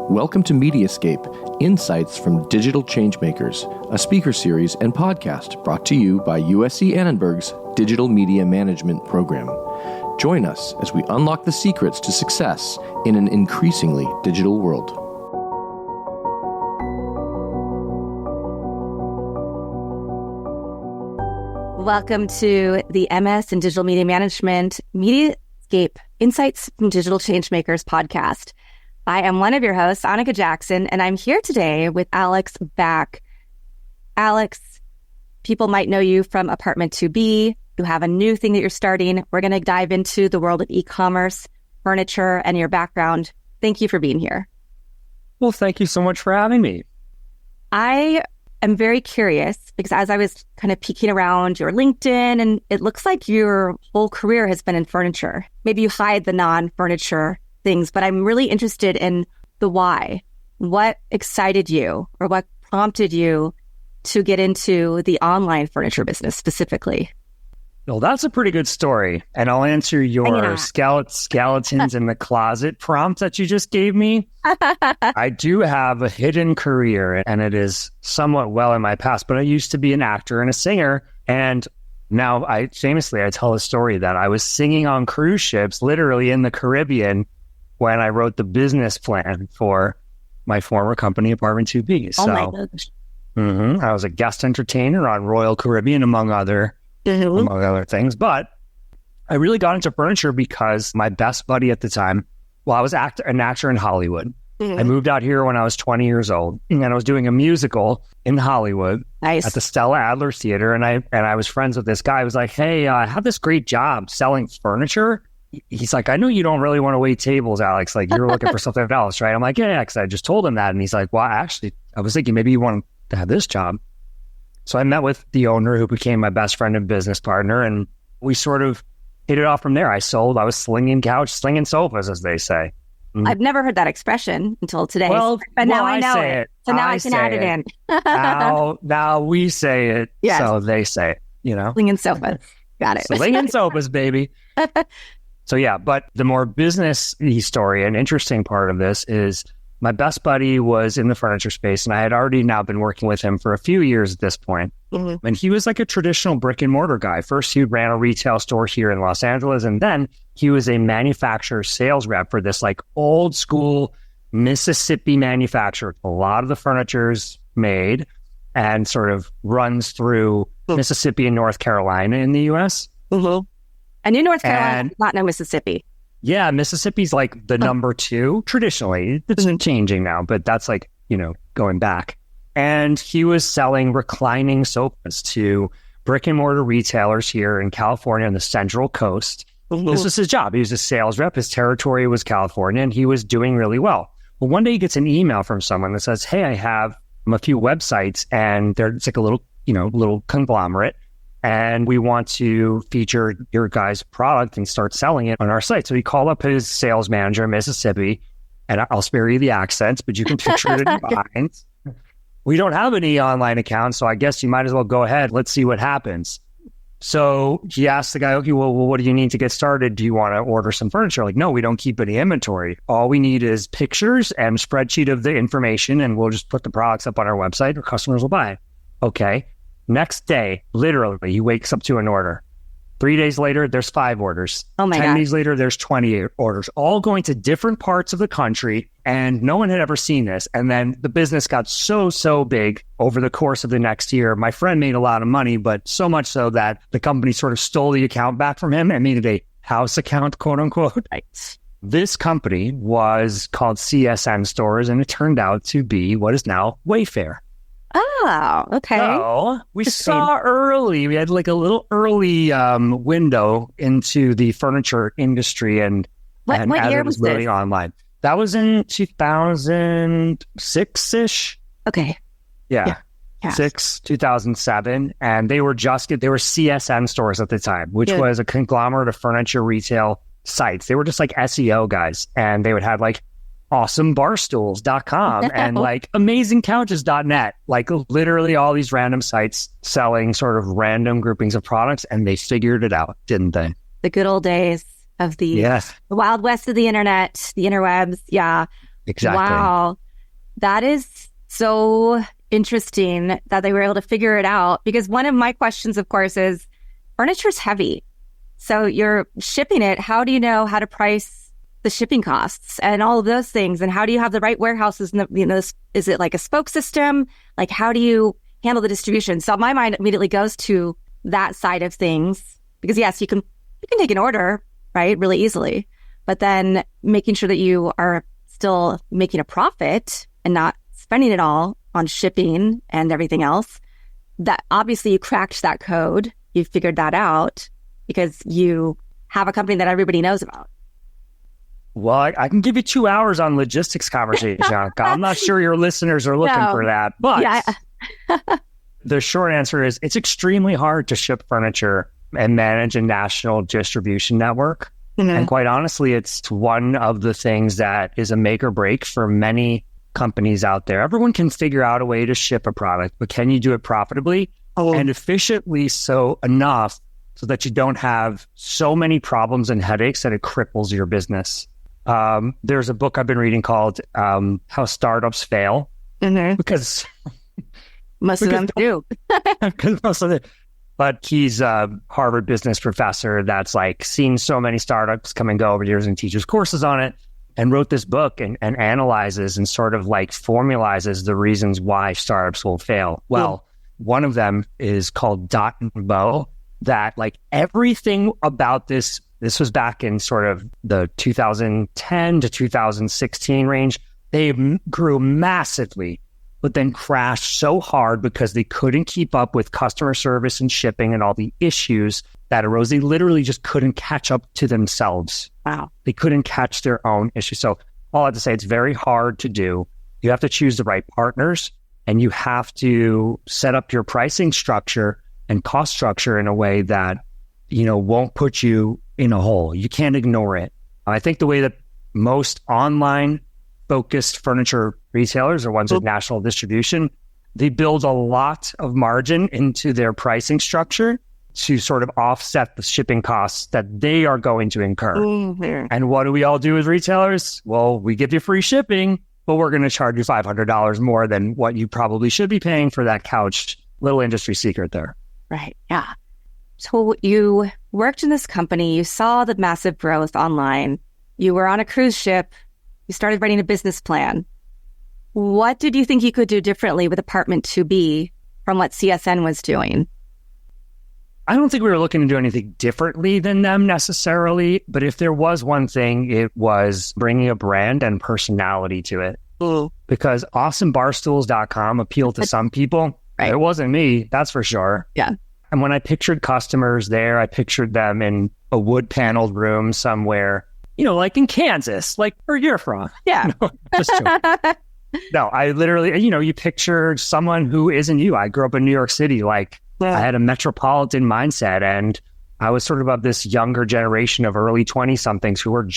Welcome to Mediascape, Insights from Digital Changemakers, a speaker series and podcast brought to you by USC Annenberg's Digital Media Management Program. Join us as we unlock the secrets to success in an increasingly digital world. Welcome to the MS in Digital Media Management Mediascape, Insights from Digital Changemakers podcast. I am one of your hosts, Anika Jackson, and I'm here today with Alex Back. Alex, people might know you from Apartment 2B. You have a new thing that you're starting. We're going to dive into the world of e-commerce, furniture, and your background. Thank you for being here. Well, thank you so much for having me. I am very curious because as I was kind of peeking around your LinkedIn, and it looks like your whole career has been in furniture. Maybe you hide the non-furniture things, but I'm really interested in the why. What excited you or what prompted you to get into the online furniture business specifically? Well, that's a pretty good story. And I'll answer your skeletons in the closet prompt that you just gave me. I do have a hidden career, and it is somewhat well in my past, but I used to be an actor and a singer. And now I tell a story that I was singing on cruise ships, literally in the Caribbean, when I wrote the business plan for my former company, Apartment 2B. Oh my gosh. I was a guest entertainer on Royal Caribbean, among other things. But I really got into furniture because my best buddy at the time, I was an actor in Hollywood. I moved out here when I was 20 years old, and I was doing a musical in Hollywood at the Stella Adler Theater. And I was friends with this guy. He was like, "Hey, I have this great job selling furniture." He's like, "I know you don't really want to wait tables, Alex. Like, you're looking for something else, right?" I'm like, "Yeah, because I just told him that." And he's like, "Well, actually, I was thinking maybe you want to have this job." So I met with the owner, who became my best friend and business partner, and we sort of hit it off from there. I was slinging sofas, as they say. I've never heard that expression until today, but now I know it. So now I can add it in. now we say it, yes. So they say it, Slinging sofas. Got it. Slinging sofas, baby. So yeah, but the more business story and interesting part of this is my best buddy was in the furniture space, and I had already now been working with him for a few years at this point. And he was like a traditional brick and mortar guy. First, he ran a retail store here in Los Angeles, and then he was a manufacturer sales rep for this like old school Mississippi manufacturer. A lot of the furniture's made and sort of runs through Mississippi and North Carolina in the U.S. I knew North Carolina, not know Mississippi. Yeah, Mississippi's like the number two traditionally. It's changing now, but that's like, going back. And he was selling reclining sofas to brick and mortar retailers here in California on the Central Coast. This was his job. He was a sales rep. His territory was California, and he was doing really well. Well, one day he gets an email from someone that says, "Hey, I have a few websites, and it's like a little conglomerate. And we want to feature your guys' product and start selling it on our site." So he called up his sales manager in Mississippi, and I'll spare you the accents, but you can picture it in your mind. "We don't have any online accounts, so I guess you might as well go ahead. Let's see what happens." So he asked the guy, "Okay, well, what do you need to get started? Do you want to order some furniture?" Like, "No, we don't keep any inventory. All we need is pictures and a spreadsheet of the information, and we'll just put the products up on our website, or customers will buy." Okay. Next day, literally, he wakes up to an order. 3 days later, there's 5 orders. Oh my 10 God. days later, there's 20 orders, all going to different parts of the country, and no one had ever seen this. And then the business got so big over the course of the next year. My friend made a lot of money, but so much so that the company sort of stole the account back from him and made it a house account, quote unquote. Right. This company was called CSN Stores, and it turned out to be what is now Wayfair. Oh, okay. So we saw early, we had like a little early window into the furniture industry, and what as year it was really this? online. That was in 2006-ish. Okay. Yeah. 2007. And they were CSN Stores at the time, which was a conglomerate of furniture retail sites. They were just like SEO guys, and they would have like awesomebarstools.com and like amazingcouches.net, like literally all these random sites selling sort of random groupings of products, and they figured it out, didn't they? The good old days of the Wild West of the internet, the interwebs. Yeah. Exactly. Wow. That is so interesting that they were able to figure it out, because one of my questions, of course, is furniture's heavy. So you're shipping it. How do you know how to price the shipping costs and all of those things? And how do you have the right warehouses? And is it like a spoke system? Like, how do you handle the distribution? So my mind immediately goes to that side of things, because yes, you can take an order, right, really easily, but then making sure that you are still making a profit and not spending it all on shipping and everything else. That obviously you cracked that code. You figured that out because you have a company that everybody knows about. Well, I can give you 2 hours on logistics conversation, Anika. I'm not sure your listeners are looking for that, but the short answer is it's extremely hard to ship furniture and manage a national distribution network. Mm-hmm. And quite honestly, it's one of the things that is a make or break for many companies out there. Everyone can figure out a way to ship a product, but can you do it profitably and efficiently so enough so that you don't have so many problems and headaches that it cripples your business? There's a book I've been reading called How Startups Fail. Mm-hmm. Because most of them do. Because most of it. But he's a Harvard business professor that's like seen so many startups come and go over years and teaches courses on it, and wrote this book and analyzes and sort of like formalizes the reasons why startups will fail. Well, one of them is called dot and bow, that like everything about this was back in sort of the 2010 to 2016 range. They grew massively, but then crashed so hard because they couldn't keep up with customer service and shipping and all the issues that arose. They literally just couldn't catch up to themselves. Wow. They couldn't catch their own issues. So all I have to say, it's very hard to do. You have to choose the right partners, and you have to set up your pricing structure and cost structure in a way that, won't put you in a hole. You can't ignore it. I think the way that most online focused furniture retailers or ones with national distribution, they build a lot of margin into their pricing structure to sort of offset the shipping costs that they are going to incur. Mm-hmm. And what do we all do as retailers? Well, we give you free shipping, but we're going to charge you $500 more than what you probably should be paying for that couch. Little industry secret there. Right. Yeah. So you worked in this company, you saw the massive growth online, you were on a cruise ship, you started writing a business plan. What did you think you could do differently with Apartment 2B from what CSN was doing? I don't think we were looking to do anything differently than them necessarily, but if there was one thing, it was bringing a brand and personality to it. Mm. Because awesomebarstools.com appealed to some people. Right. It wasn't me, that's for sure. Yeah. And when I pictured customers there, I pictured them in a wood paneled room somewhere, like in Kansas, like where you're from. Yeah. No, just joking. No, I literally, you picture someone who isn't you. I grew up in New York City. Like I had a metropolitan mindset, and I was sort of this younger generation of early 20 somethings who were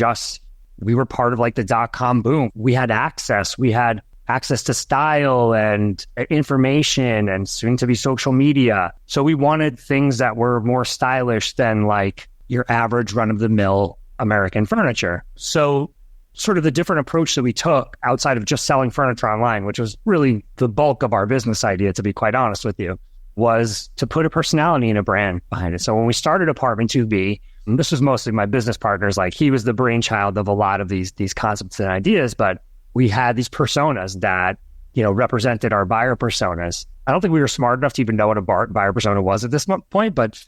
we were part of like the .com boom. We had access to style and information and soon to be social media. So we wanted things that were more stylish than like your average run of the mill American furniture. So sort of the different approach that we took outside of just selling furniture online, which was really the bulk of our business idea, to be quite honest with you, was to put a personality and a brand behind it. So when we started Apartment 2B, and this was mostly my business partners, like he was the brainchild of a lot of these concepts and ideas, but we had these personas that, represented our buyer personas. I don't think we were smart enough to even know what a buyer persona was at this point, but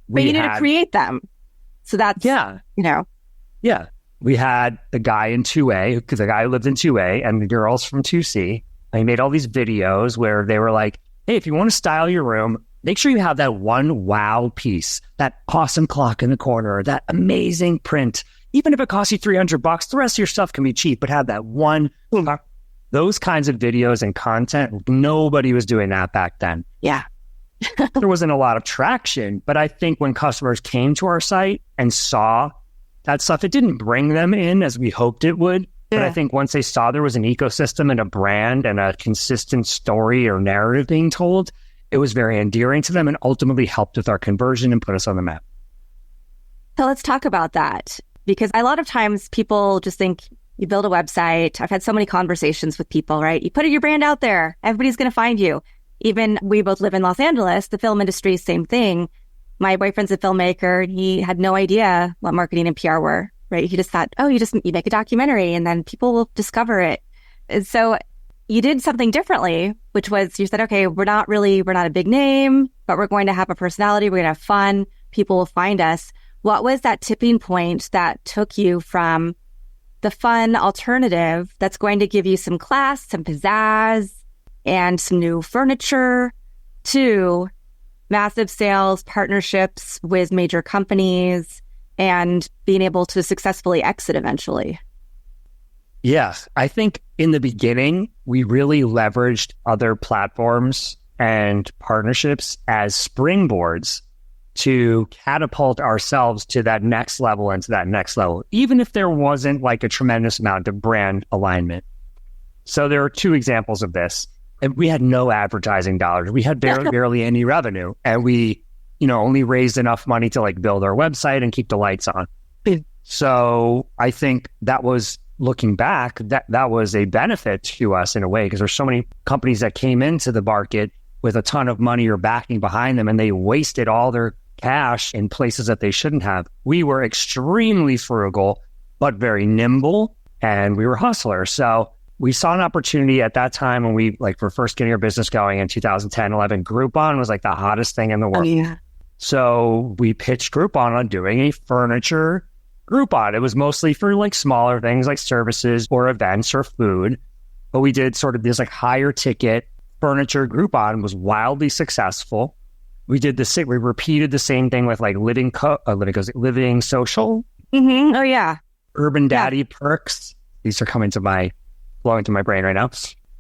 you needed to create them. So that's, Yeah. We had the guy in 2A, because the guy who lived in 2A, and the girls from 2C. They made all these videos where they were like, hey, if you want to style your room, make sure you have that one wow piece, that awesome clock in the corner, that amazing print. Even if it costs you $300, the rest of your stuff can be cheap, but have that one. Those kinds of videos and content, nobody was doing that back then. Yeah. There wasn't a lot of traction, but I think when customers came to our site and saw that stuff, it didn't bring them in as we hoped it would. Yeah. But I think once they saw there was an ecosystem and a brand and a consistent story or narrative being told, it was very endearing to them and ultimately helped with our conversion and put us on the map. So let's talk about that, because a lot of times people just think you build a website. I've had so many conversations with people, right? You put your brand out there, everybody's going to find you. Even we both live in Los Angeles, the film industry, same thing. My boyfriend's a filmmaker. He had no idea what marketing and PR were, right? He just thought, oh, you make a documentary and then people will discover it. And so you did something differently, which was you said, okay, we're not a big name, but we're going to have a personality. We're going to have fun. People will find us. What was that tipping point that took you from the fun alternative that's going to give you some class, some pizzazz, and some new furniture to massive sales, partnerships with major companies, and being able to successfully exit eventually? Yes, I think in the beginning, we really leveraged other platforms and partnerships as springboards to catapult ourselves to that next level and to that next level, even if there wasn't like a tremendous amount of brand alignment. So there are two examples of this. And we had no advertising dollars. We had barely any revenue. And we, only raised enough money to like build our website and keep the lights on. So I think that was, looking back, that was a benefit to us in a way, because there's so many companies that came into the market with a ton of money or backing behind them, and they wasted all their cash in places that they shouldn't have. We were extremely frugal, but very nimble, and we were hustlers. So we saw an opportunity at that time when we were first getting our business going in 2010, 11. Groupon was like the hottest thing in the world. Oh, yeah. So we pitched Groupon on doing a furniture Groupon. It was mostly for like smaller things like services or events or food. But we did sort of this like higher ticket furniture. Groupon was wildly successful. We repeated the same thing with like Living Social. Mm-hmm. Oh, yeah. Urban Daddy Perks. These are flowing to my brain right now.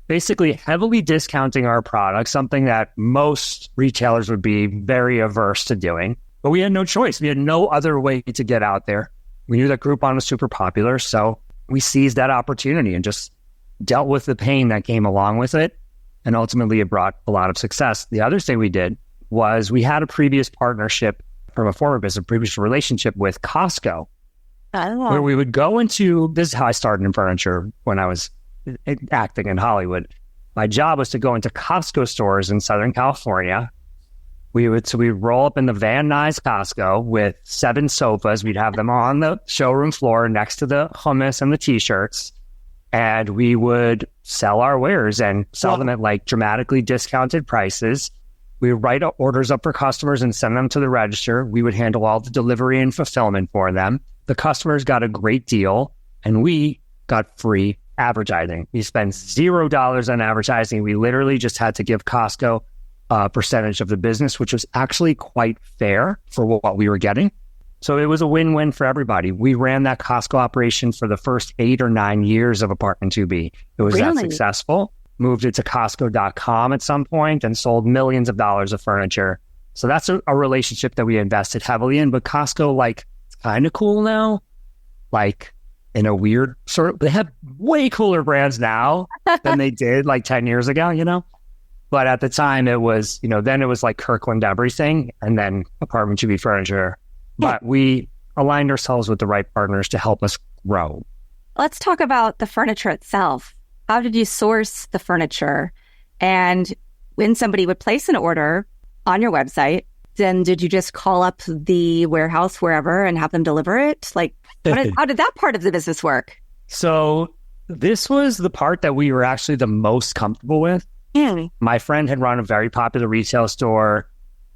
Basically heavily discounting our product, something that most retailers would be very averse to doing. But we had no choice. We had no other way to get out there. We knew that Groupon was super popular, so we seized that opportunity and just dealt with the pain that came along with it. And ultimately, it brought a lot of success. The other thing we did was we had a previous partnership from a former business, previous relationship with Costco, where we would go into, this is how I started in furniture when I was acting in Hollywood. My job was to go into Costco stores in Southern California. We'd roll up in the Van Nuys Costco with 7 sofas. We'd have them on the showroom floor next to the hummus and the t-shirts. And we would sell our wares and sell them at like dramatically discounted prices. We would write orders up for customers and send them to the register. We would handle all the delivery and fulfillment for them. The customers got a great deal and we got free advertising. We spent $0 on advertising. We literally just had to give Costco a percentage of the business, which was actually quite fair for what we were getting. So it was a win-win for everybody. We ran that Costco operation for the first 8 or 9 years of Apartment 2B. It was that successful. Moved it to Costco.com at some point and sold millions of dollars of furniture. So that's a relationship that we invested heavily in. But Costco, it's kind of cool now. In a weird sort of, they have way cooler brands now than they did 10 years ago, But at the time it was, then it was like Kirkland everything and then Apartment 2B furniture. But we aligned ourselves with the right partners to help us grow. Let's talk about the furniture itself. How did you source the furniture? And when somebody would place an order on your website, then did you just call up the warehouse wherever and have them deliver it? How did that part of the business work? So this was the part that we were actually the most comfortable with. My friend had run a very popular retail store.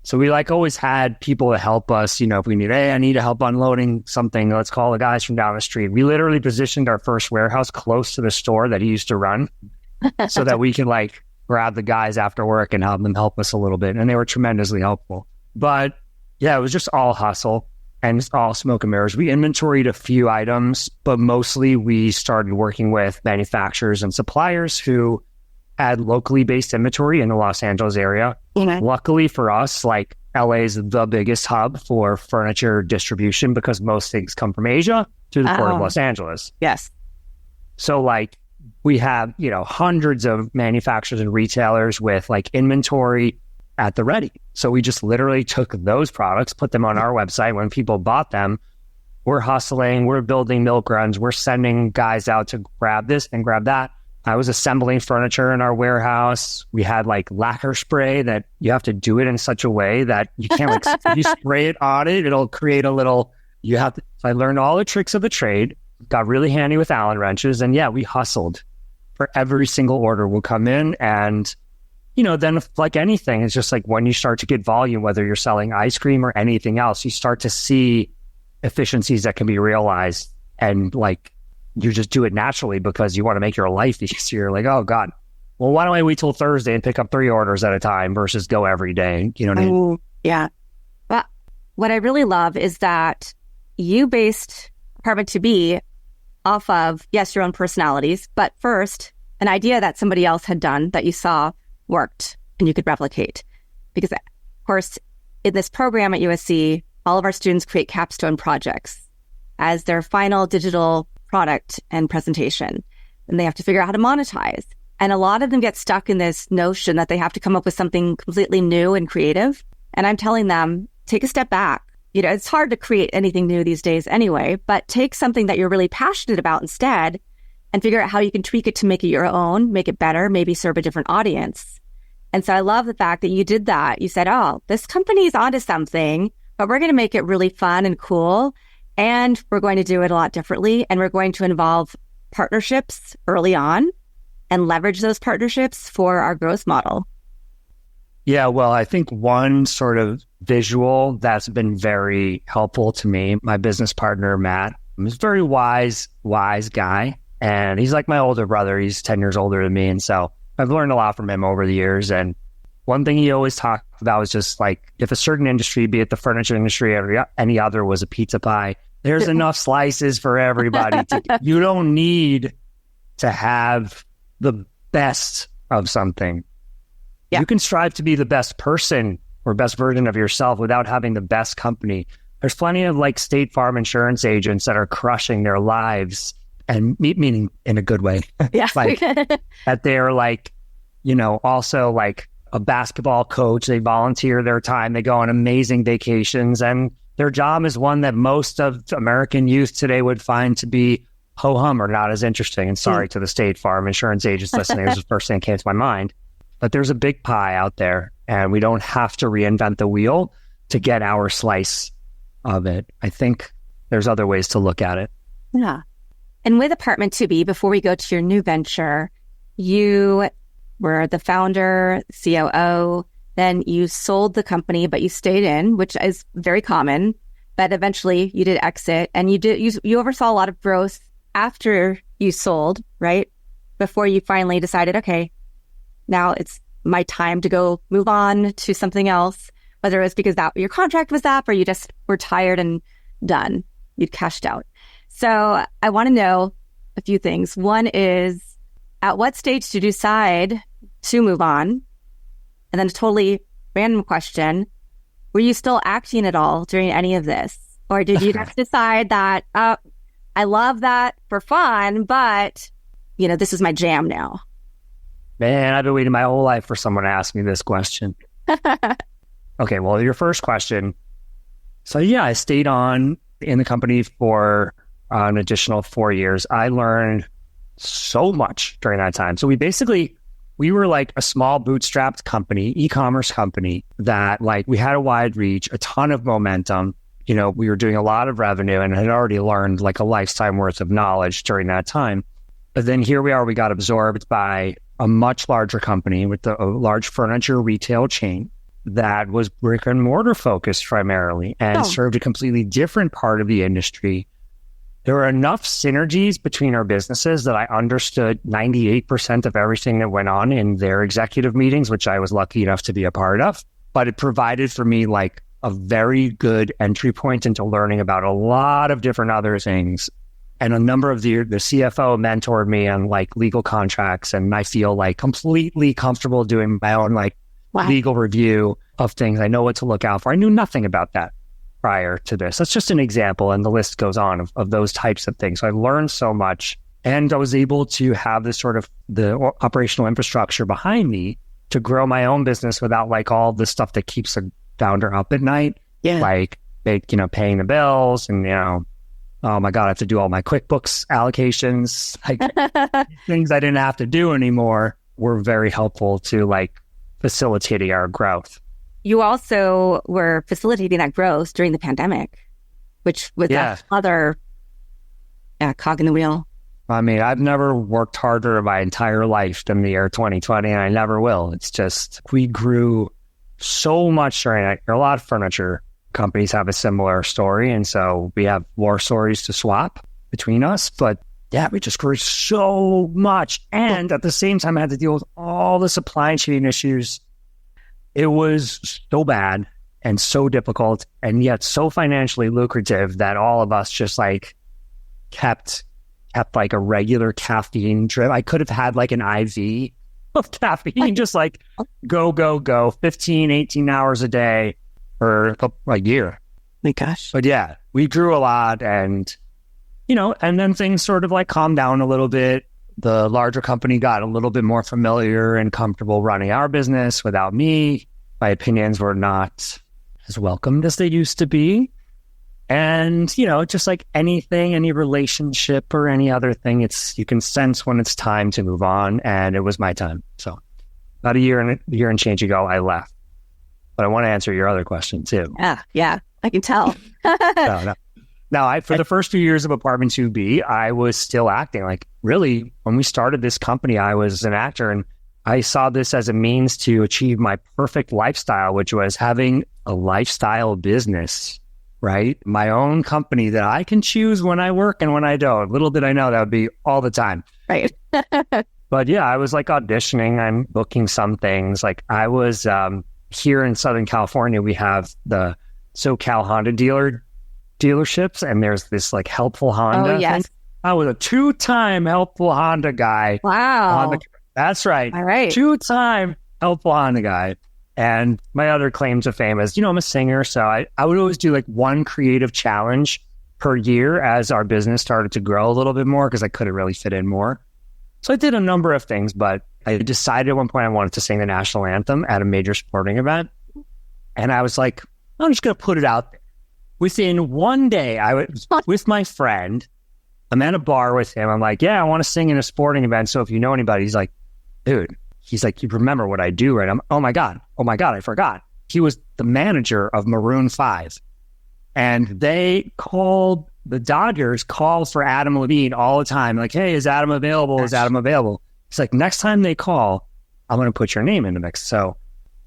So we always had people to help us, if we need, I need help unloading something, let's call the guys from down the street. We literally positioned our first warehouse close to the store that he used to run so that we could grab the guys after work and have them help us a little bit. And they were tremendously helpful. But yeah, it was just all hustle and just all smoke and mirrors. We inventoried a few items, but mostly we started working with manufacturers and suppliers who had locally based inventory in the Los Angeles area. Luckily for us, LA is the biggest hub for furniture distribution because most things come from Asia to the port of Los Angeles. Yes. So we have, hundreds of manufacturers and retailers with inventory at the ready. So we just literally took those products, put them on our website. When people bought them, we're hustling, we're building milk runs, we're sending guys out to grab this and grab that. I was assembling furniture in our warehouse. We had like lacquer spray that you have to do it in such a way that you can't like, if you spray it on it, it'll create a little, so I learned all the tricks of the trade, got really handy with Allen wrenches. And yeah, we hustled for every single order will come in. And, then like anything, it's just like when you start to get volume, whether you're selling ice cream or anything else, you start to see efficiencies that can be realized, and like, you just do it naturally because you want to make your life easier. Like, oh God, well, why don't I wait till Thursday and pick up 3 orders at a time versus go every day? You know what I mean? Yeah. But what I really love is that you based Apartment to Be off of, yes, your own personalities, but first, an idea that somebody else had done that you saw worked and you could replicate. Because, of course, in this program at USC, all of our students create capstone projects as their final digital product and presentation. And they have to figure out how to monetize. And a lot of them get stuck in this notion that they have to come up with something completely new and creative. And I'm telling them, take a step back. It's hard to create anything new these days anyway, but take something that you're really passionate about instead and figure out how you can tweak it to make it your own, make it better, maybe serve a different audience. And so I love the fact that you did that. You said, oh, this company's onto something, but we're going to make it really fun and cool. And we're going to do it a lot differently. And we're going to involve partnerships early on and leverage those partnerships for our growth model. Yeah, well, I think one sort of visual that's been very helpful to me, my business partner, Matt, is a very wise guy. And he's like my older brother. He's 10 years older than me. And so I've learned a lot from him over the years. And one thing he always talked about was just like, if a certain industry, be it the furniture industry or any other, was a pizza pie, there's enough slices for everybody. You don't need to have the best of something. Yeah. You can strive to be the best person or best version of yourself without having the best company. There's plenty of like State Farm insurance agents that are crushing their lives, and meaning in a good way. Yeah. Like that they're like, also like a basketball coach. They volunteer their time. They go on amazing vacations, and their job is one that most of American youth today would find to be ho-hum or not as interesting. And sorry to the State Farm insurance agents listening, this is the first thing that came to my mind. But there's a big pie out there, and we don't have to reinvent the wheel to get our slice of it. I think there's other ways to look at it. Yeah. And with Apartment to Be, before we go to your new venture, you were the founder, COO, then you sold the company, but you stayed in, which is very common. But eventually you did exit, and you oversaw a lot of growth after you sold, right? Before you finally decided, okay, now it's my time to go move on to something else, whether it was because that your contract was up or you just were tired and done. You'd cashed out. So I want to know a few things. One is, at what stage did you decide to move on? And then a totally random question, were you still acting at all during any of this? Or did you just decide that, I love that for fun, but, this is my jam now? Man, I've been waiting my whole life for someone to ask me this question. Okay, well, your first question. So yeah, I stayed on in the company for an additional 4 years. I learned so much during that time. So we were like a small bootstrapped company, e-commerce company that like we had a wide reach, a ton of momentum. We were doing a lot of revenue and had already learned like a lifetime worth of knowledge during that time. But then here we are, we got absorbed by a much larger company with a large furniture retail chain that was brick and mortar focused primarily and served a completely different part of the industry. There were enough synergies between our businesses that I understood 98% of everything that went on in their executive meetings, which I was lucky enough to be a part of. But it provided for me like a very good entry point into learning about a lot of different other things. And a number of the CFO mentored me on like legal contracts, and I feel like completely comfortable doing my own like legal review of things. I know what to look out for. I knew nothing about that prior to this. That's just an example, and the list goes on of those types of things. So I learned so much, and I was able to have this sort of the operational infrastructure behind me to grow my own business without like all the stuff that keeps a founder up at night. Yeah. Like, paying the bills and, oh my God, I have to do all my QuickBooks allocations. Like things I didn't have to do anymore were very helpful to like facilitating our growth. You also were facilitating that growth during the pandemic, which was that other cog in the wheel. I mean, I've never worked harder in my entire life than the year 2020, and I never will. It's just, we grew so much during it. A lot of furniture companies have a similar story, and so we have war stories to swap between us. But yeah, we just grew so much. And at the same time, I had to deal with all the supply chain issues. It was so bad and so difficult, and yet so financially lucrative that all of us just like kept like a regular caffeine drip. I could have had like an IV of caffeine, just like go, 15, 18 hours a day for a year. My gosh. But yeah, we grew a lot, and, you know, and then things sort of like calmed down a little bit. The larger company got a little bit more familiar and comfortable running our business without me. My opinions were not as welcomed as they used to be. And, you know, just like anything, any relationship or any other thing, you can sense when it's time to move on. And it was my time. So about a year and change ago, I left. But I want to answer your other question too. Yeah, I can tell. No. Now, for the first few years of Apartment 2B, I was still acting. Like, really, when we started this company, I was an actor, and I saw this as a means to achieve my perfect lifestyle, which was having a lifestyle business. Right? My own company that I can choose when I work and when I don't. Little did I know that would be all the time. Right. But yeah, I was like auditioning. I'm booking some things. Like I was here in Southern California, we have the SoCal Honda dealerships, and there's this like Helpful Honda. Oh, yes. Thing. I was a 2-time Helpful Honda guy. Wow. That's right. All right. 2-time Helpful Honda guy. And my other claim to fame is, you know, I'm a singer. So I would always do like one creative challenge per year as our business started to grow a little bit more, because I couldn't really fit in more. So I did a number of things, but I decided at one point I wanted to sing the national anthem at a major sporting event. And I was like, I'm just going to put it out there. Within one day, I was with my friend. I'm at a bar with him. I'm like, yeah, I want to sing in a sporting event. So if you know anybody, he's like, dude. He's like, you remember what I do, right? I'm, oh my God, I forgot. He was the manager of Maroon 5. And the Dodgers called for Adam Levine all the time. Like, hey, is Adam available? Is Adam available? It's like, next time they call, I'm going to put your name in the mix. So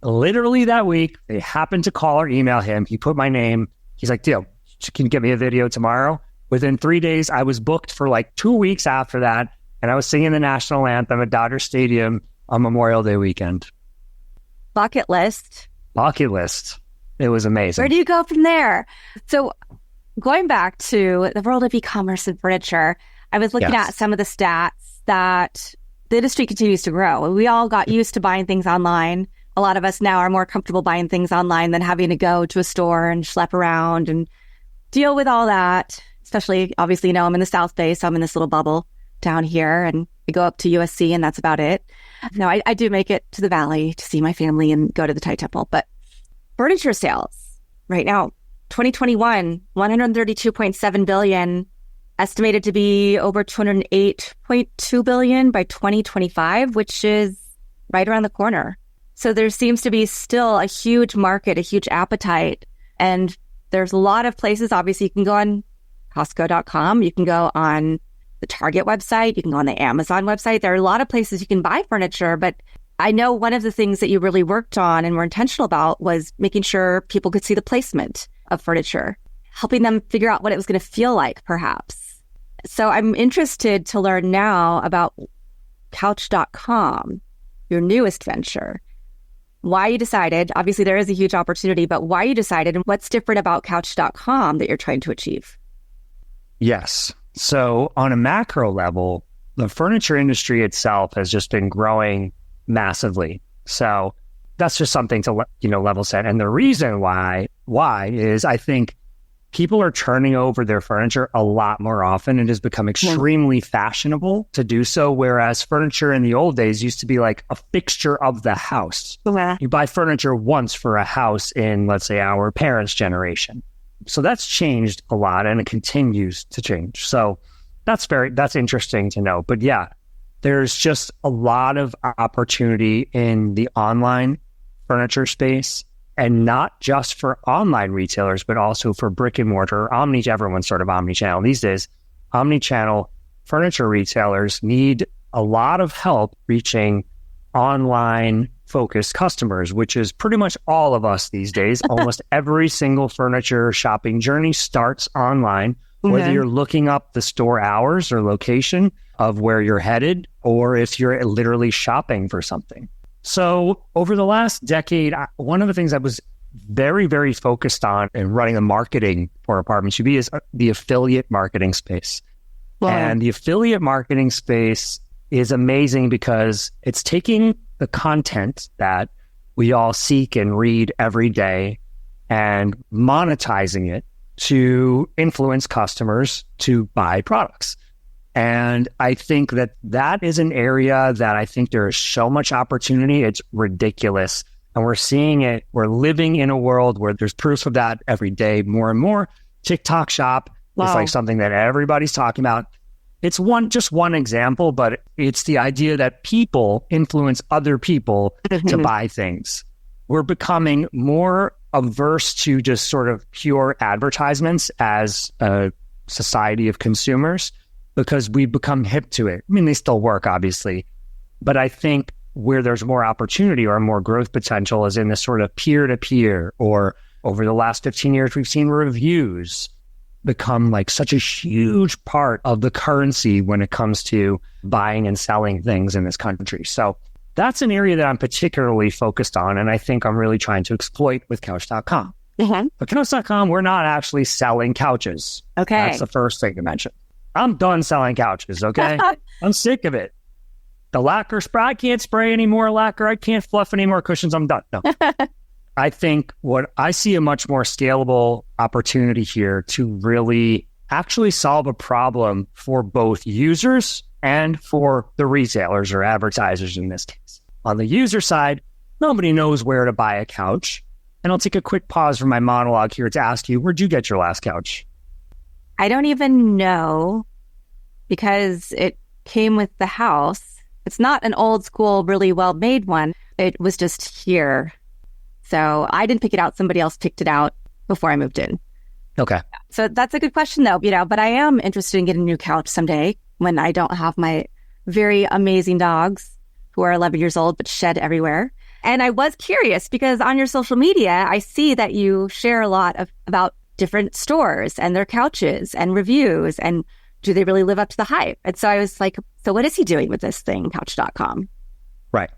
literally that week, they happened to call or email him. He put my name. He's like, deal, can you get me a video tomorrow? Within 3 days, I was booked for like 2 weeks after that. And I was singing the national anthem at Dodger Stadium on Memorial Day weekend. Bucket list. It was amazing. Where do you go from there? So going back to the world of e-commerce and furniture, I was looking at some of the stats that the industry continues to grow. We all got used to buying things online. A lot of us now are more comfortable buying things online than having to go to a store and schlep around and deal with all that. Especially, obviously, you know, I'm in the South Bay, so I'm in this little bubble down here, and we go up to USC, and that's about it. No, I do make it to the Valley to see my family and go to the Thai Temple. But furniture sales right now, 2021, 132.7 billion, estimated to be over 208.2 billion by 2025, which is right around the corner. So there seems to be still a huge market, a huge appetite. And there's a lot of places. Obviously, you can go on Costco.com. You can go on the Target website. You can go on the Amazon website. There are a lot of places you can buy furniture, but I know one of the things that you really worked on and were intentional about was making sure people could see the placement of furniture, helping them figure out what it was going to feel like, perhaps. So I'm interested to learn now about Couch.com, your newest venture. Why you decided, obviously there is a huge opportunity, but why you decided and what's different about Couch.com that you're trying to achieve? Yes. So on a macro level, the furniture industry itself has just been growing massively. So that's just something to, level set. And the reason why is I think people are turning over their furniture a lot more often. It has become extremely fashionable to do so. Whereas furniture in the old days used to be like a fixture of the house. You buy furniture once for a house in, let's say, our parents' generation. So that's changed a lot and it continues to change. So that's interesting to know. But yeah, there's just a lot of opportunity in the online furniture space, and not just for online retailers, but also for brick and mortar, everyone's sort of omni-channel these days. Omni-channel furniture retailers need a lot of help reaching online focused customers, which is pretty much all of us these days. Almost every single furniture shopping journey starts online, whether you're looking up the store hours or location of where you're headed, or if you're literally shopping for something. So over the last decade, one of the things I was very, very focused on in running the marketing for Apartments UB is the affiliate marketing space. Wow. And the affiliate marketing space is amazing because it's taking the content that we all seek and read every day and monetizing it to influence customers to buy products. And I think that is an area that I think there is so much opportunity. It's ridiculous. And we're seeing it. We're living in a world where there's proof of that every day, more and more. TikTok Shop is like something that everybody's talking about. It's just one example, but it's the idea that people influence other people to buy things. We're becoming more averse to just sort of pure advertisements as a society of consumers because we've become hip to it. I mean, they still work, obviously, but I think where there's more opportunity or more growth potential is in this sort of peer-to-peer, or over the last 15 years, we've seen reviews become like such a huge part of the currency when it comes to buying and selling things in this country. So that's an area that I'm particularly focused on, and I think I'm really trying to exploit with Couch.com. But Couch.com, we're not actually selling couches. Okay. That's the first thing to mention. I'm done selling couches, okay? I'm sick of it. The lacquer spray, I can't spray any more lacquer. I can't fluff any more cushions. I'm done. No. I think what I see a much more scalable opportunity here to really actually solve a problem for both users and for the retailers or advertisers in this case. On the user side, nobody knows where to buy a couch. And I'll take a quick pause from my monologue here to ask you, where'd you get your last couch? I don't even know, because it came with the house. It's not an old school, really well-made one. It was just here. So I didn't pick it out. Somebody else picked it out before I moved in. Okay. So that's a good question, though, but I am interested in getting a new couch someday when I don't have my very amazing dogs who are 11 years old but shed everywhere. And I was curious because on your social media, I see that you share a lot about different stores and their couches and reviews, and do they really live up to the hype? And so I was like, so what is he doing with this thing, Couch.com? Right.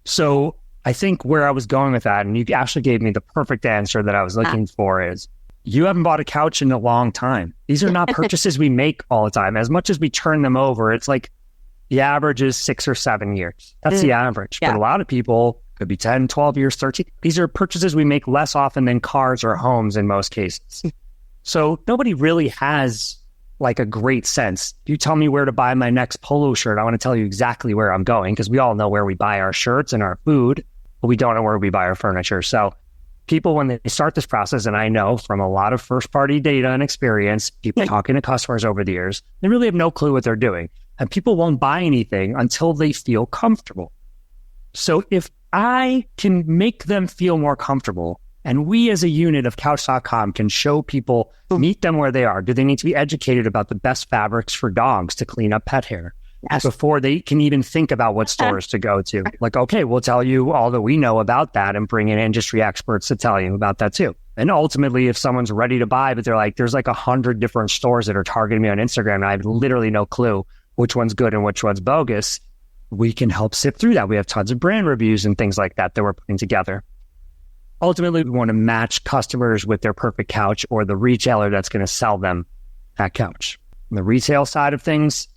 So I think where I was going with that, and you actually gave me the perfect answer that I was looking for, is you haven't bought a couch in a long time. These are not purchases we make all the time. As much as we turn them over, it's like the average is 6 or 7 years. That's the average. Yeah. But a lot of people, could be 10, 12 years, 13. These are purchases we make less often than cars or homes in most cases. So nobody really has like a great sense. If you tell me where to buy my next polo shirt, I want to tell you exactly where I'm going, because we all know where we buy our shirts and our food, but we don't know where we buy our furniture. So people, when they start this process, and I know from a lot of first-party data and experience, people talking to customers over the years, they really have no clue what they're doing. And people won't buy anything until they feel comfortable. So if I can make them feel more comfortable, and we as a unit of Couch.com can show people, meet them where they are. Do they need to be educated about the best fabrics for dogs to clean up pet hair? Yes. Before they can even think about what stores to go to. Like, okay, we'll tell you all that we know about that and bring in industry experts to tell you about that too. And ultimately, if someone's ready to buy, but they're like, there's like 100 different stores that are targeting me on Instagram, and I have literally no clue which one's good and which one's bogus, we can help sift through that. We have tons of brand reviews and things like that we're putting together. Ultimately, we want to match customers with their perfect couch or the retailer that's going to sell them that couch. On the retail side of things,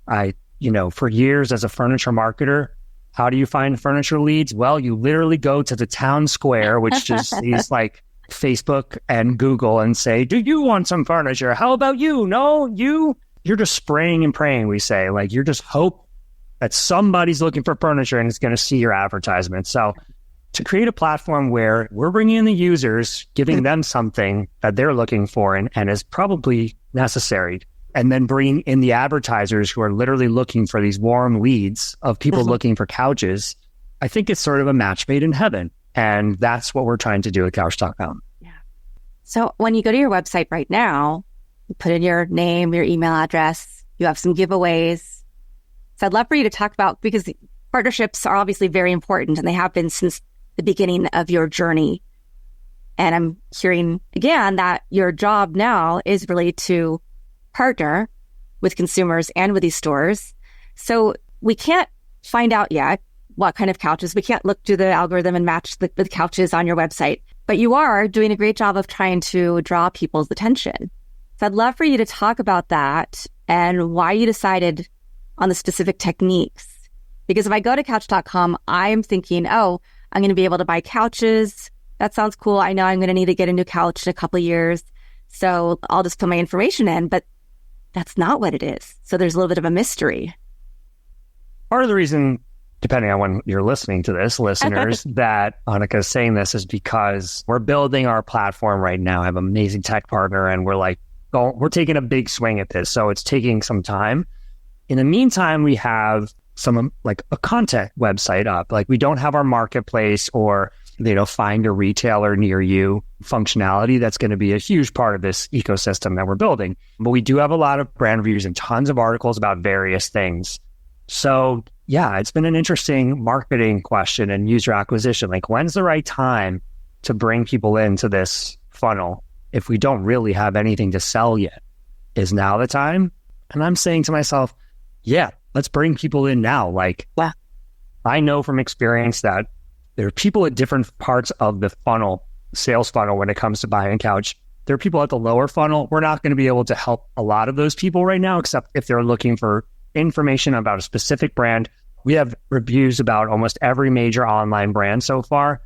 for years as a furniture marketer, how do you find furniture leads? Well, you literally go to the town square, which is these like Facebook and Google, and say, do you want some furniture? How about you? No, you're just spraying and praying, we say. Like, you're just hope that somebody's looking for furniture and is going to see your advertisement. So to create a platform where we're bringing in the users, giving them something that they're looking for and is probably necessary, and then bringing in the advertisers who are literally looking for these warm leads of people looking for couches. I think it's sort of a match made in heaven. And that's what we're trying to do at Couch.com. Yeah. So when you go to your website right now, you put in your name, your email address, you have some giveaways. So I'd love for you to talk about, because partnerships are obviously very important and they have been since the beginning of your journey. And I'm hearing again that your job now is really to partner with consumers and with these stores. So we can't find out yet what kind of couches. We can't look through the algorithm and match the couches on your website, but you are doing a great job of trying to draw people's attention. So I'd love for you to talk about that and why you decided on the specific techniques. Because if I go to Couch.com, I'm thinking, oh, I'm going to be able to buy couches. That sounds cool. I know I'm going to need to get a new couch in a couple of years. So I'll just put my information in, but that's not what it is. So there's a little bit of a mystery. Part of the reason, depending on when you're listening to this, listeners, that Anika is saying this is because we're building our platform right now. I have an amazing tech partner and we're taking a big swing at this. So it's taking some time. In the meantime, we have some like a content website up. Like we don't have our marketplace or, find a retailer near you functionality. That's going to be a huge part of this ecosystem that we're building. But we do have a lot of brand reviews and tons of articles about various things. So yeah, it's been an interesting marketing question and user acquisition. Like when's the right time to bring people into this funnel if we don't really have anything to sell yet? Is now the time? And I'm saying to myself, yeah, let's bring people in now. Like, wow. I know from experience that there are people at different parts of the funnel, sales funnel, when it comes to buying a couch. There are people at the lower funnel. We're not going to be able to help a lot of those people right now, except if they're looking for information about a specific brand. We have reviews about almost every major online brand so far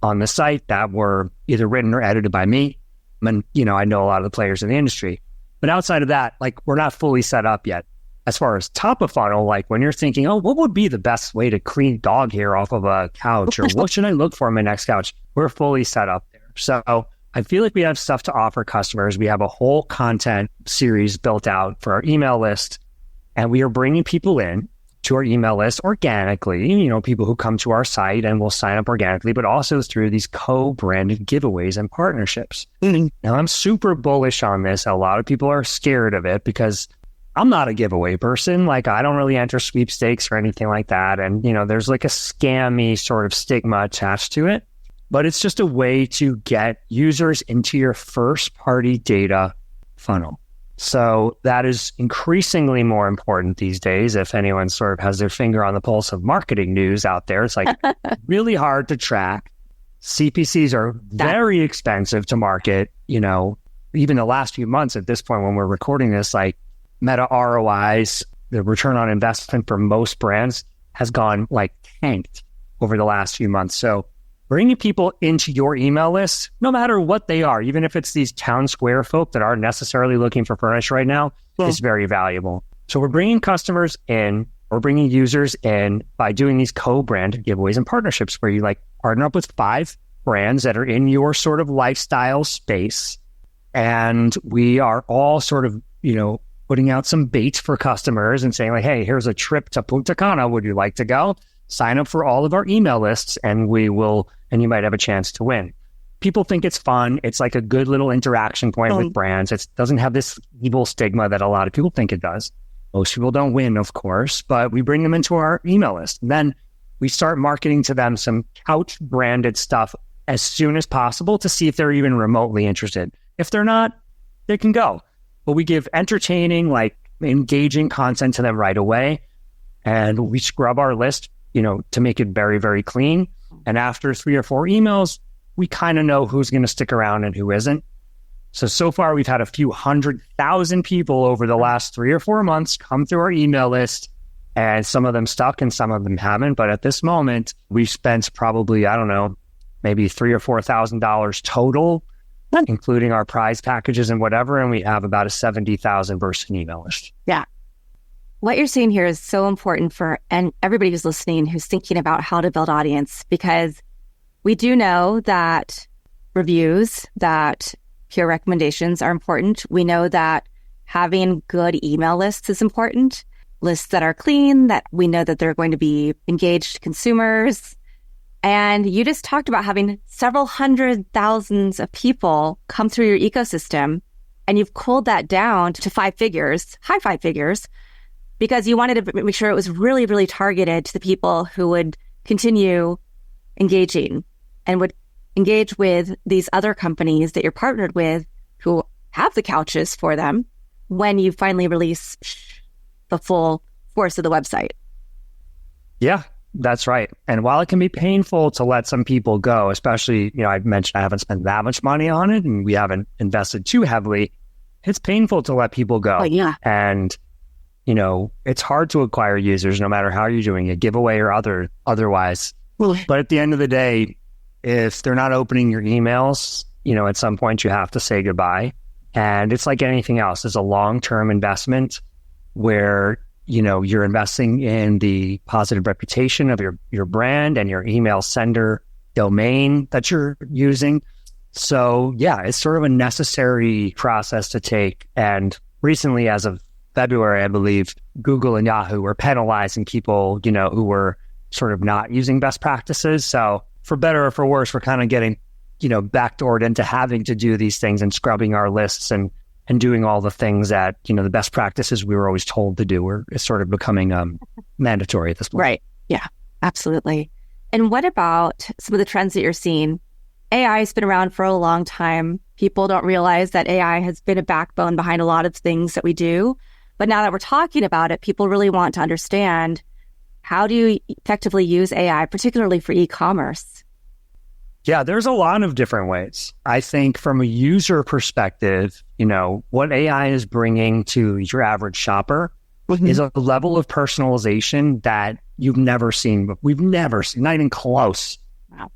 on the site that were either written or edited by me. And, I know a lot of the players in the industry. But outside of that, like we're not fully set up yet. As far as top of funnel, like when you're thinking, oh, what would be the best way to clean dog hair off of a couch? Or what should I look for in my next couch? We're fully set up there. So I feel like we have stuff to offer customers. We have a whole content series built out for our email list. And we are bringing people in to our email list organically, people who come to our site and will sign up organically, but also through these co-branded giveaways and partnerships. Now, I'm super bullish on this. A lot of people are scared of it because I'm not a giveaway person. Like I don't really enter sweepstakes or anything like that. And, there's like a scammy sort of stigma attached to it, but it's just a way to get users into your first party data funnel. So that is increasingly more important these days. If anyone sort of has their finger on the pulse of marketing news out there, it's like really hard to track. CPCs are very expensive to market. Even the last few months at this point when we're recording this, like Meta ROIs, the return on investment for most brands has gone like tanked over the last few months. So bringing people into your email list, no matter what they are, even if it's these town square folk that aren't necessarily looking for furniture right now, is very valuable. So we're bringing customers in, or bringing users in by doing these co-branded giveaways and partnerships where you like partner up with 5 brands that are in your sort of lifestyle space. And we are all sort of, putting out some bait for customers and saying like, hey, here's a trip to Punta Cana. Would you like to go? Sign up for all of our email lists and you might have a chance to win. People think it's fun. It's like a good little interaction point with brands. It doesn't have this evil stigma that a lot of people think it does. Most people don't win, of course, but we bring them into our email list. And then we start marketing to them some couch branded stuff as soon as possible to see if they're even remotely interested. If they're not, they can go. But we give entertaining, like engaging content to them right away. And we scrub our list, to make it very, very clean. And after 3 or 4 emails, we kind of know who's going to stick around and who isn't. So far, we've had a few 100,000 people over the last 3 or 4 months come through our email list, and some of them stuck and some of them haven't. But at this moment, we've spent probably, maybe $3,000 or $4,000 total, including our prize packages and whatever. And we have about a 70,000 person email list. Yeah. What you're saying here is so important and everybody who's listening, who's thinking about how to build audience, because We do know that reviews, that peer recommendations are important. We know that having good email lists is important. Lists that are clean, that we know that they're going to be engaged consumers. And you just talked about having several hundred thousands of people come through your ecosystem, and you've culled that down to high five figures, because you wanted to make sure it was really, really targeted to the people who would continue engaging and would engage with these other companies that you're partnered with who have the couches for them when you finally release the full force of the website. Yeah, that's right. And while it can be painful to let some people go, especially, I mentioned I haven't spent that much money on it and we haven't invested too heavily, it's painful to let people go. Oh, yeah. And, it's hard to acquire users no matter how you're doing it, giveaway or otherwise. But at the end of the day, if they're not opening your emails, at some point you have to say goodbye. And it's like anything else. It's a long-term investment where, you're investing in the positive reputation of your brand and your email sender domain that you're using. So yeah, it's sort of a necessary process to take. And recently, as of February, I believe, Google and Yahoo were penalizing people, who were sort of not using best practices. So for better or for worse, we're kind of getting, backdoored into having to do these things and scrubbing our lists and doing all the things that, the best practices we were always told to do is sort of becoming mandatory at this point. Right. Yeah, absolutely. And what about some of the trends that you're seeing? AI has been around for a long time. People don't realize that AI has been a backbone behind a lot of things that we do. But now that we're talking about it, people really want to understand, how do you effectively use AI, particularly for e-commerce? Yeah, there's a lot of different ways. I think from a user perspective, what AI is bringing to your average shopper is a level of personalization that you've never seen. We've never seen, not even close. Wow.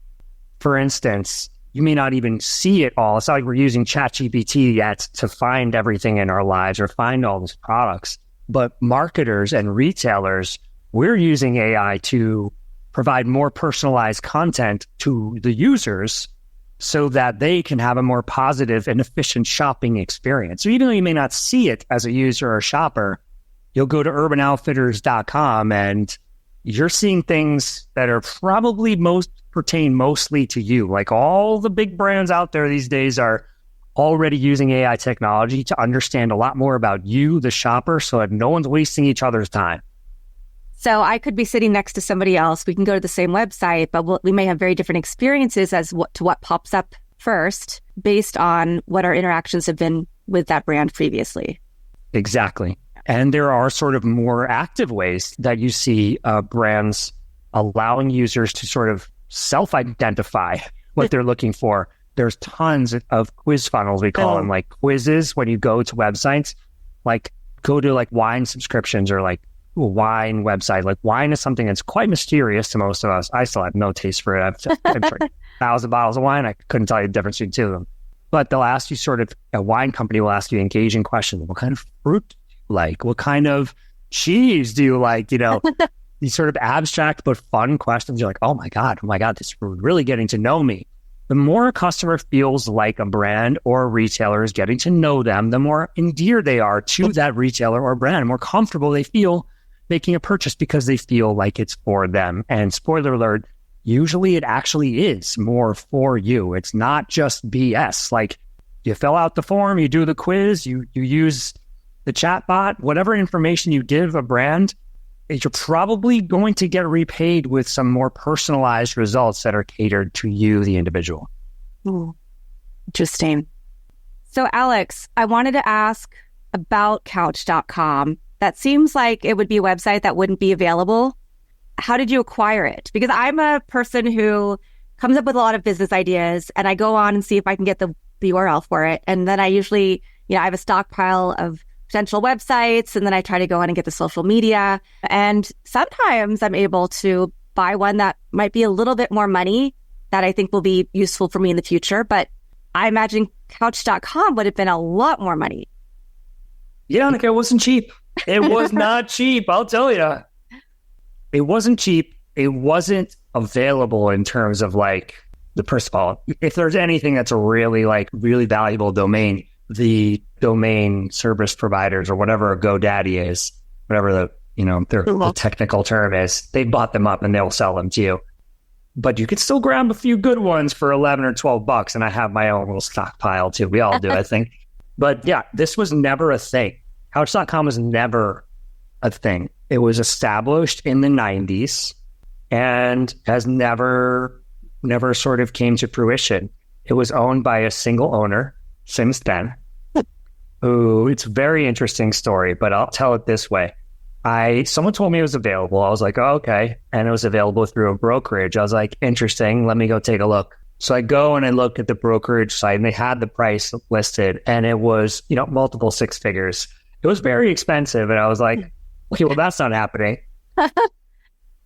For instance, you may not even see it all. It's not like we're using ChatGPT yet to find everything in our lives or find all these products. But marketers and retailers, we're using AI to provide more personalized content to the users so that they can have a more positive and efficient shopping experience. So even though you may not see it as a user or shopper, you'll go to urbanoutfitters.com and you're seeing things that are probably pertain mostly to you. Like all the big brands out there these days are already using AI technology to understand a lot more about you, the shopper, so that no one's wasting each other's time. So I could be sitting next to somebody else. We can go to the same website, but we may have very different experiences as to what pops up first based on what our interactions have been with that brand previously. Exactly. And there are sort of more active ways that you see brands allowing users to sort of self-identify what they're looking for. There's tons of quiz funnels, we call them, like quizzes when you go to websites, like go to like wine subscriptions or like wine website. Like wine is something that's quite mysterious to most of us. I still have no taste for it. I've drank 1,000 bottles of wine. I couldn't tell you the difference between two of them. But they'll ask you a wine company will ask you engaging questions. What kind of fruit do you like? What kind of cheese do you like? These sort of abstract but fun questions. You're like, oh my God, this is really getting to know me. The more a customer feels like a brand or a retailer is getting to know them, the more endeared they are to that retailer or brand, the more comfortable they feel making a purchase because they feel like it's for them. And spoiler alert, usually it actually is more for you. It's not just BS. Like you fill out the form, you do the quiz, you use the chatbot, whatever information you give a brand, you're probably going to get repaid with some more personalized results that are catered to you, the individual. Ooh, interesting. So Alex, I wanted to ask about couch.com. That seems like it would be a website that wouldn't be available. How did you acquire it? Because I'm a person who comes up with a lot of business ideas and I go on and see if I can get the URL for it. And then I usually, I have a stockpile of potential websites and then I try to go on and get the social media. And sometimes I'm able to buy one that might be a little bit more money that I think will be useful for me in the future. But I imagine couch.com would have been a lot more money. Yeah, Anika, it wasn't cheap. It was not cheap, I'll tell you. It wasn't cheap. It wasn't available in terms of like first of all, if there's anything that's a really valuable domain, the domain service providers or whatever a GoDaddy is, whatever the technical term is, they bought them up and they'll sell them to you. But you could still grab a few good ones for $11 or $12, and I have my own little stockpile too. We all do, I think. But yeah, this was never a thing. Couch.com was never a thing. It was established in the 90s and has never sort of came to fruition. It was owned by a single owner since then. Ooh, it's a very interesting story, but I'll tell it this way. Someone told me it was available. I was like, oh, okay. And it was available through a brokerage. I was like, interesting. Let me go take a look. So I go and I look at the brokerage site and they had the price listed and it was, multiple six figures. It was very expensive. And I was like, okay, well, that's not happening.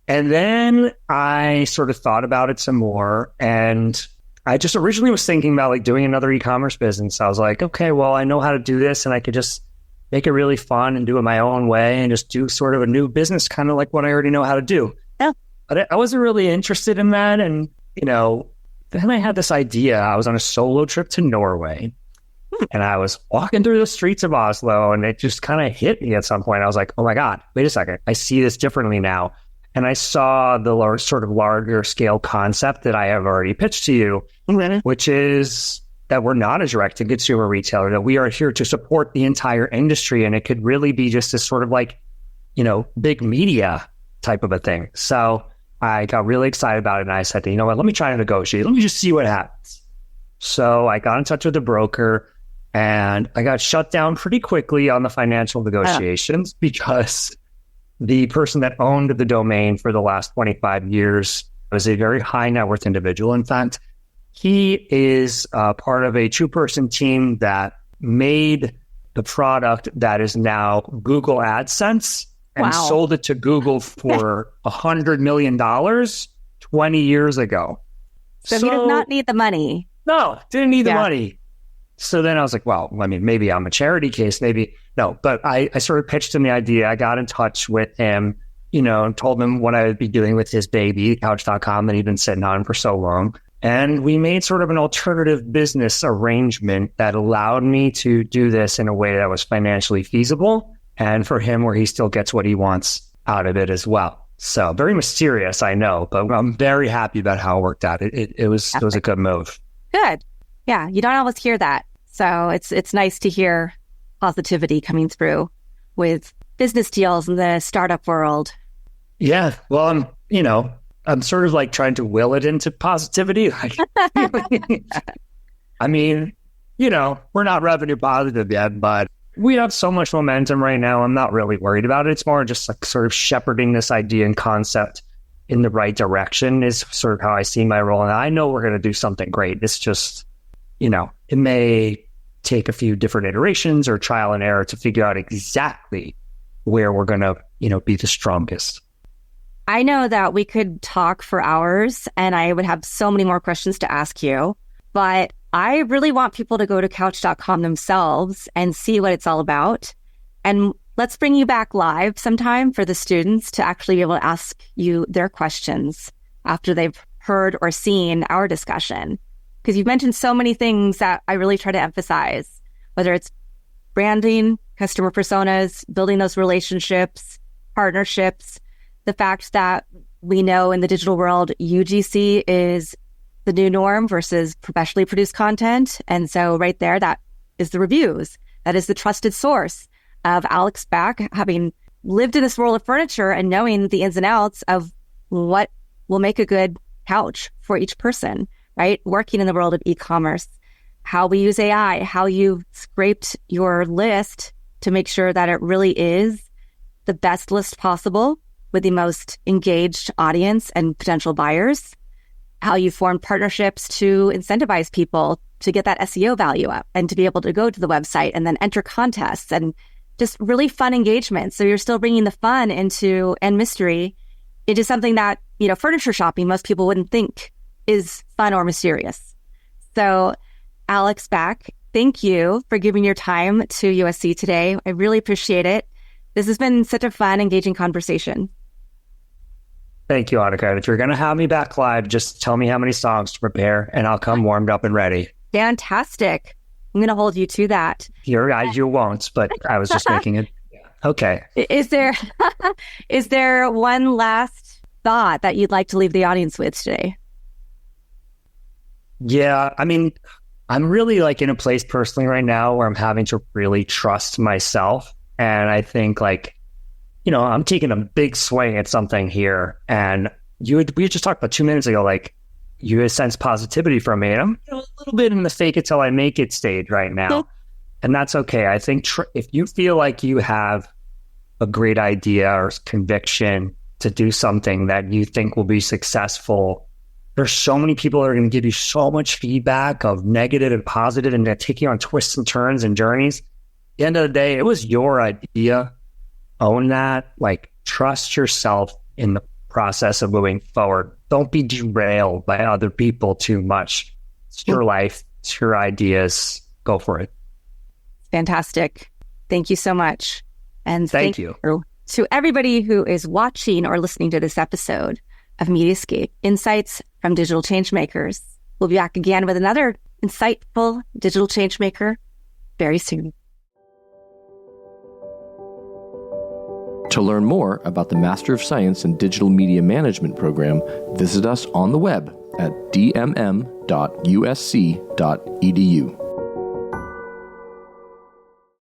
And then I sort of thought about it some more. And I just originally was thinking about doing another e-commerce business. I was like, okay, well, I know how to do this and I could just make it really fun and do it my own way and just do sort of a new business, kind of like what I already know how to do. Yeah. But I wasn't really interested in that. And, then I had this idea. I was on a solo trip to Norway and I was walking through the streets of Oslo and it just kind of hit me at some point. I was like, oh my God, wait a second. I see this differently now. And I saw the sort of larger scale concept that I have already pitched to you, which is that we're not a direct-to-consumer retailer, that we are here to support the entire industry. And it could really be just this sort of big media type of a thing. So I got really excited about it. And I said, let me try to negotiate. Let me just see what happens. So I got in touch with the broker and I got shut down pretty quickly on the financial negotiations because the person that owned the domain for the last 25 years was a very high net worth individual. In fact, he is part of a two-person team that made the product that is now Google AdSense and sold it to Google for $100 million 20 years ago. So he does not need the money. No, didn't need the money. So then I was like, well, maybe I'm a charity case, maybe. No, but I sort of pitched him the idea. I got in touch with him, and told him what I would be doing with his baby, Couch.com, that he'd been sitting on for so long. And we made sort of an alternative business arrangement that allowed me to do this in a way that was financially feasible and for him where he still gets what he wants out of it as well. So very mysterious, I know, but I'm very happy about how it worked out. It was a good move. Good. Yeah, you don't always hear that. So it's nice to hear positivity coming through with business deals in the startup world. Yeah, well, I'm sort of trying to will it into positivity. I mean, we're not revenue positive yet, but we have so much momentum right now. I'm not really worried about it. It's more just sort of shepherding this idea and concept in the right direction is sort of how I see my role. And I know we're going to do something great. It's just, it may take a few different iterations or trial and error to figure out exactly where we're going to, be the strongest. I know that we could talk for hours and I would have so many more questions to ask you, but I really want people to go to couch.com themselves and see what it's all about. And let's bring you back live sometime for the students to actually be able to ask you their questions after they've heard or seen our discussion. Because you've mentioned so many things that I really try to emphasize, whether it's branding, customer personas, building those relationships, partnerships, the fact that we know in the digital world, UGC is the new norm versus professionally produced content. And so right there, that is the reviews. That is the trusted source of Alex Back, having lived in this world of furniture and knowing the ins and outs of what will make a good couch for each person, right? Working in the world of e-commerce, how we use AI, how you've scraped your list to make sure that it really is the best list possible with the most engaged audience and potential buyers, how you form partnerships to incentivize people to get that SEO value up and to be able to go to the website and then enter contests and just really fun engagement. So you're still bringing the fun into and mystery into something that, furniture shopping, most people wouldn't think is fun or mysterious. So Alex Back, thank you for giving your time to USC today. I really appreciate it. This has been such a fun, engaging conversation. Thank you, Anika. And if you're going to have me back live, just tell me how many songs to prepare and I'll come warmed up and ready. Fantastic. I'm going to hold you to that. You won't, but I was just making it. Okay. Is there one last thought that you'd like to leave the audience with today? Yeah, I mean, I'm really like in a place personally right now where I'm having to really trust myself. And I think like, I'm taking a big swing at something here. And we just talked about 2 minutes ago, like you sense positivity from me. And I'm a little bit in the fake it till I make it stage right now. And that's okay. I think if you feel like you have a great idea or conviction to do something that you think will be successful, there's so many people that are going to give you so much feedback of negative and positive and take you on twists and turns and journeys. At the end of the day, it was your idea. Own that. Like, trust yourself in the process of moving forward. Don't be derailed by other people too much. It's your life. It's your ideas. Go for it. Fantastic. Thank you so much. And thank you to everybody who is watching or listening to this episode of Mediascape, Insights from Digital Changemakers. We'll be back again with another insightful digital changemaker very soon. To learn more about the Master of Science in Digital Media Management program, visit us on the web at dmm.usc.edu.